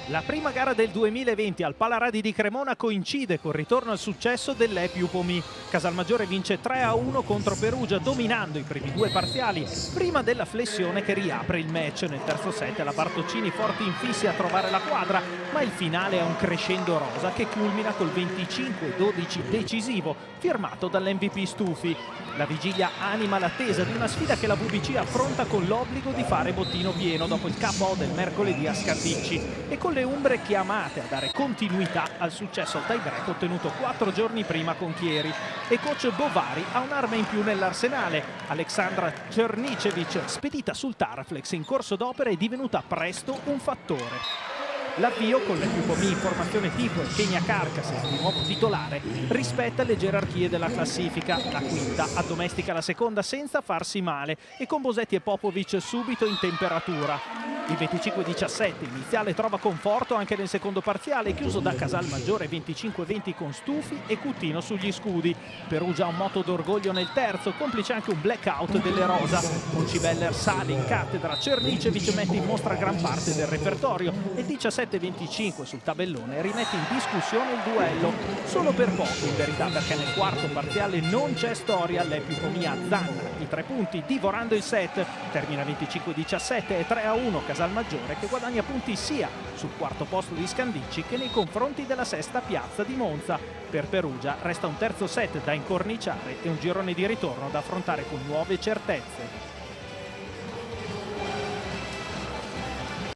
La prima gara del 2020 al Palaradi di Cremona coincide col ritorno al successo dell'Epiu Pomì. Casalmaggiore vince 3-1 contro Perugia, dominando i primi due parziali, prima della flessione che riapre il match. Nel terzo set la Bartoccini forti infissi a trovare la quadra, ma il finale è un crescendo rosa che culmina col 25-12 decisivo, firmato dall'MVP Stufi. La vigilia anima l'attesa di una sfida che la VBC affronta con l'obbligo di fare bottino pieno dopo il KO del mercoledì a Scardicci e con le umbre chiamate a dare continuità al successo al tie-break ottenuto 4 giorni prima con Chieri. E coach Bovari ha un'arma in più nell'arsenale. Alexandra Cernicevic, spedita sul Tarflex in corso d'opera, è divenuta presto un fattore. L'avvio con l'Epiu Pomì in formazione tipo e Kenya Carcassonne di nuovo titolare rispetta le gerarchie della classifica. La quinta addomestica la seconda senza farsi male e con Bosetti e Popovic subito in temperatura. Il 25-17 iniziale trova conforto anche nel secondo parziale, chiuso da Casalmaggiore 25-20 con Stufi e Cutino sugli scudi. Perugia ha un moto d'orgoglio nel terzo, complice anche un blackout delle Rosa. Cibeller sale in cattedra, Cernicevic mette in mostra gran parte del repertorio e il 17-25 sul tabellone rimette in discussione il duello. Solo per poco in verità, perché nel quarto parziale non c'è storia, l'Epiu Pomì azzanna i 3 punti divorando il set. Termina 25-17 e 3-1 Casalmaggiore, che guadagna punti sia sul quarto posto di Scandicci che nei confronti della sesta piazza di Monza. Per Perugia resta un terzo set da incorniciare e un girone di ritorno da affrontare con nuove certezze.